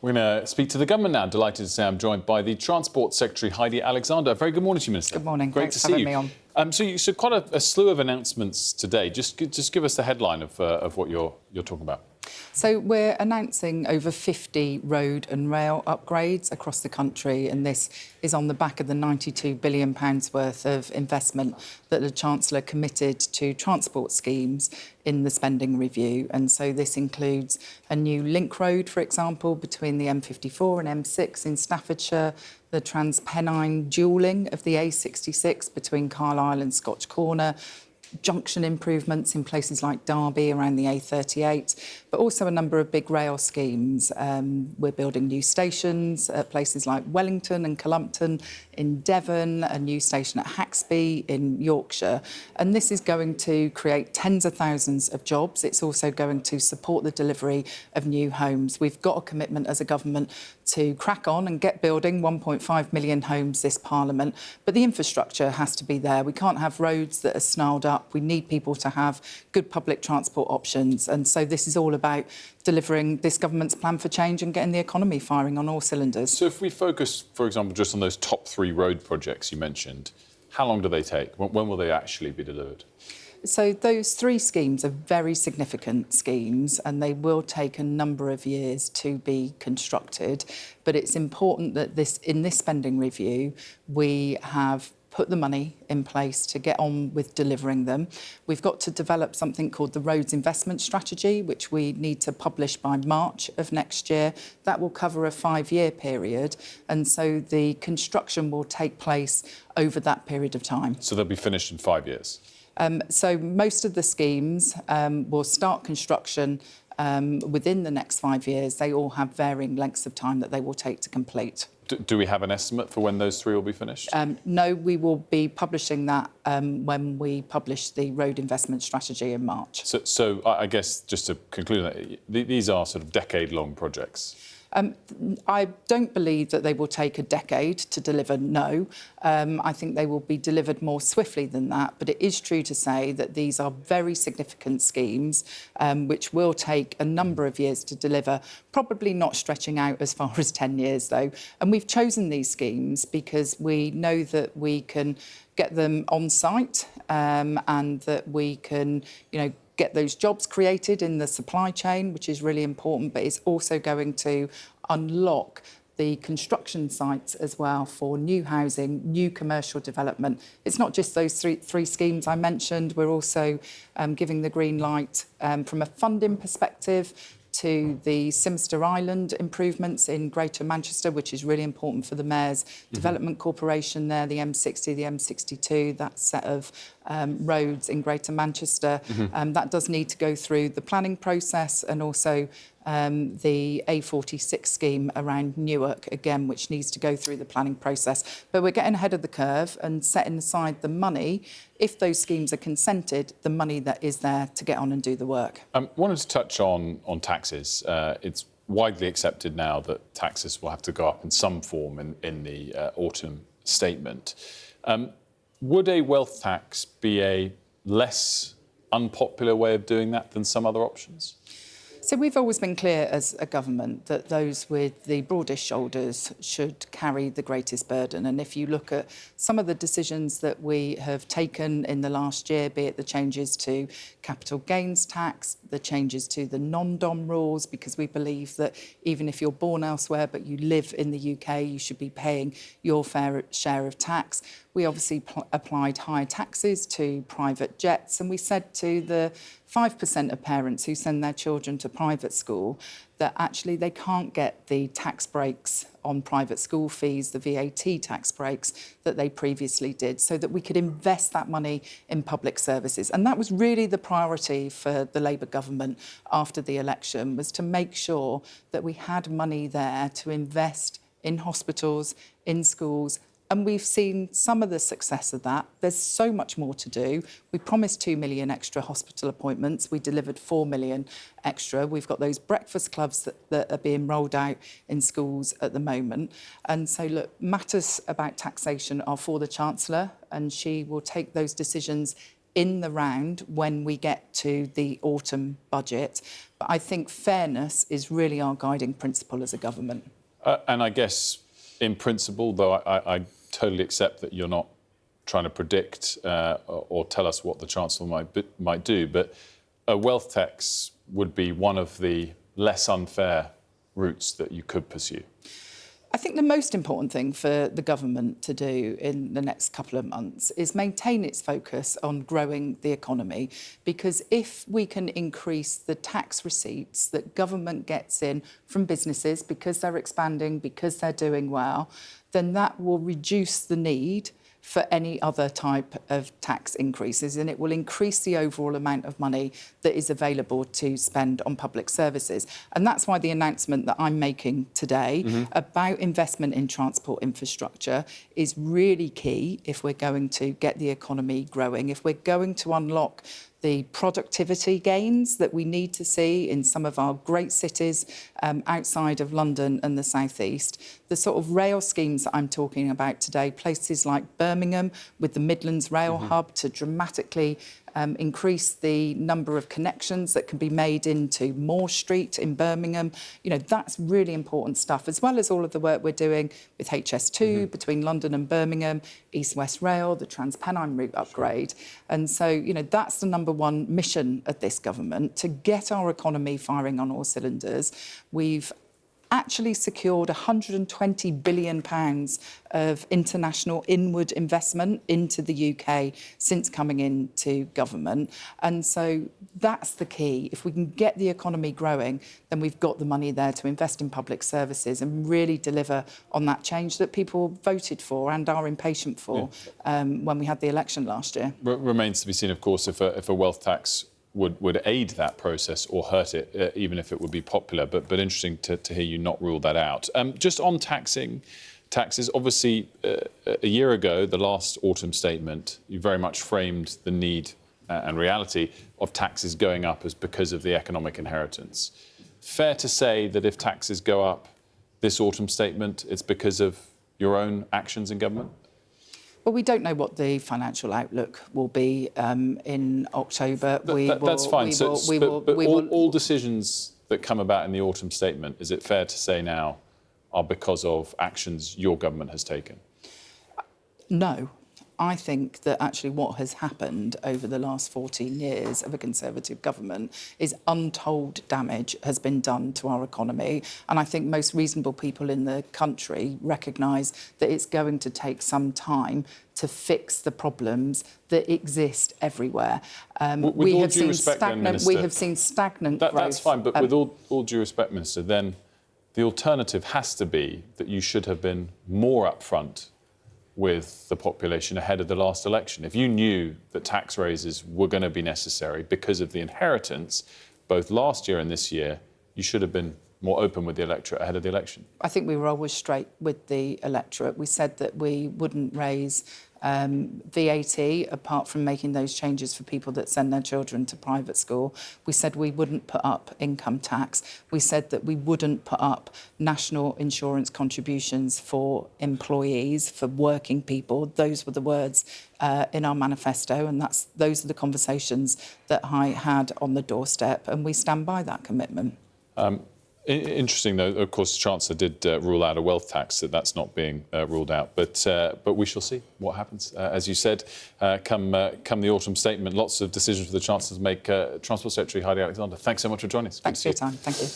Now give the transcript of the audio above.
We're going to speak to the government now. Delighted to say I'm joined by the Transport Secretary Heidi Alexander. Very good morning to you, Minister. Good morning. Great Thanks to for see having you. me on. So quite a slew of announcements today. Just give us the headline of what you're talking about. So we're announcing over 50 road and rail upgrades across the country, and this is on the back of the £92 billion worth of investment that the Chancellor committed to transport schemes in the spending review. And so this includes a new link road, for example, between the M54 and M6 in Staffordshire, the Transpennine dualling of the A66 between Carlisle and Scotch Corner, junction improvements in places like Derby around the A38, but also a number of big rail schemes. We're building new stations at places like Wellington and Cullompton in Devon, a new station at Haxby in Yorkshire. And this is going to create tens of thousands of jobs. It's also going to support the delivery of new homes. We've got a commitment as a government to crack on and get building 1.5 million homes this Parliament, but the infrastructure has to be there. We can't have roads that are snarled up. We need people to have good public transport options. And so this is all about delivering this government's plan for change and getting the economy firing on all cylinders. So if we focus, for example, just on those top three road projects you mentioned, how long do they take? When will they actually be delivered? So those three schemes are very significant schemes, and they will take a number of years to be constructed. But it's important that in this spending review, we have put the money in place to get on with delivering them. We've got to develop something called the Roads Investment Strategy, which we need to publish by March of next year. That will cover a 5-year period, and so the construction will take place over that period of time. So they'll be finished in 5 years? So most of the schemes will start construction within the next 5 years. They all have varying lengths of time that they will take to complete. Do we have an estimate for when those three will be finished? No, we will be publishing that when we publish the road investment strategy in March. So I guess, just to conclude, these are sort of decade-long projects. I don't believe that they will take a decade to deliver, no. I think they will be delivered more swiftly than that, but it is true to say that these are very significant schemes which will take a number of years to deliver, probably not stretching out as far as 10 years, though. And we've chosen these schemes because we know that we can get them on site and that we can, get those jobs created in the supply chain, which is really important, but it's also going to unlock the construction sites as well for new housing, new commercial development. It's not just those three schemes I mentioned. We're also giving the green light from a funding perspective to the Simster Island improvements in Greater Manchester, which is really important for the Mayor's Development Corporation there, the M60, the M62, that set of roads in Greater Manchester. That does need to go through the planning process, and also the A46 scheme around Newark, again, which needs to go through the planning process. But we're getting ahead of the curve and setting aside the money. If those schemes are consented, the money that is there to get on and do the work. I wanted to touch on taxes. It's widely accepted now that taxes will have to go up in some form in the autumn statement. Would a wealth tax be a less unpopular way of doing that than some other options? So we've always been clear as a government that those with the broadest shoulders should carry the greatest burden. And if you look at some of the decisions that we have taken in the last year, be it the changes to capital gains tax, the changes to the non-dom rules, because we believe that even if you're born elsewhere but you live in the UK, you should be paying your fair share of tax. We obviously applied higher taxes to private jets, and we said to the 5% of parents who send their children to private school that actually they can't get the tax breaks on private school fees, the VAT tax breaks that they previously did, so that we could invest that money in public services. And that was really the priority for the Labour government after the election, was to make sure that we had money there to invest in hospitals, in schools. And we've seen some of the success of that. There's so much more to do. We promised 2 million extra hospital appointments. We delivered 4 million extra. We've got those breakfast clubs that are being rolled out in schools at the moment. And so, look, matters about taxation are for the Chancellor, and she will take those decisions in the round when we get to the autumn budget. But I think fairness is really our guiding principle as a government. And I guess, in principle, though I totally accept that you're not trying to predict or tell us what the Chancellor might do, but a wealth tax would be one of the less unfair routes that you could pursue. I think the most important thing for the government to do in the next couple of months is maintain its focus on growing the economy, because if we can increase the tax receipts that government gets in from businesses because they're expanding, because they're doing well, then that will reduce the need for any other type of tax increases, and it will increase the overall amount of money that is available to spend on public services. And that's why the announcement that I'm making today about investment in transport infrastructure is really key if we're going to get the economy growing, if we're going to unlock the productivity gains that we need to see in some of our great cities outside of London and the South East. The sort of rail schemes that I'm talking about today, places like Birmingham with the Midlands Rail Hub to dramatically increase the number of connections that can be made into Moore Street in Birmingham. You know, that's really important stuff, as well as all of the work we're doing with HS2 between London and Birmingham, East West Rail, the Transpennine route upgrade. And so, you know, that's the number one mission of this government, to get our economy firing on all cylinders. We've actually secured £120 billion of international inward investment into the UK since coming into government. And so that's the key. If we can get the economy growing, then we've got the money there to invest in public services and really deliver on that change that people voted for and are impatient for when we had the election last year. Remains to be seen, of course, if a wealth tax would aid that process or hurt it, even if it would be popular. But interesting to hear you not rule that out. Just on taxes, obviously, a year ago, the last autumn statement, you very much framed the need and reality of taxes going up as because of the economic inheritance. Fair to say that if taxes go up this autumn statement, it's because of your own actions in government? Well, we don't know what the financial outlook will be in October. That's fine. All decisions that come about in the autumn statement, is it fair to say now, are because of actions your government has taken? No. I think that actually what has happened over the last 14 years of a Conservative government is untold damage has been done to our economy. And I think most reasonable people in the country recognise that it's going to take some time to fix the problems that exist everywhere. We have seen stagnant growth. That's fine, but with all due respect, Minister, then the alternative has to be that you should have been more upfront with the population ahead of the last election. If you knew that tax raises were going to be necessary because of the inheritance, both last year and this year, you should have been more open with the electorate ahead of the election. I think we were always straight with the electorate. We said that we wouldn't raise VAT, apart from making those changes for people that send their children to private school. We said we wouldn't put up income tax. We said that we wouldn't put up national insurance contributions for employees, for working people. Those were the words in our manifesto, and those are the conversations that I had on the doorstep, and we stand by that commitment. Interesting, though, of course, the Chancellor did rule out a wealth tax, that's not being ruled out. But we shall see what happens. As you said, come the autumn statement, lots of decisions for the Chancellor to make. Transport Secretary Heidi Alexander, thanks so much for joining us. Thanks for your time. Thank you.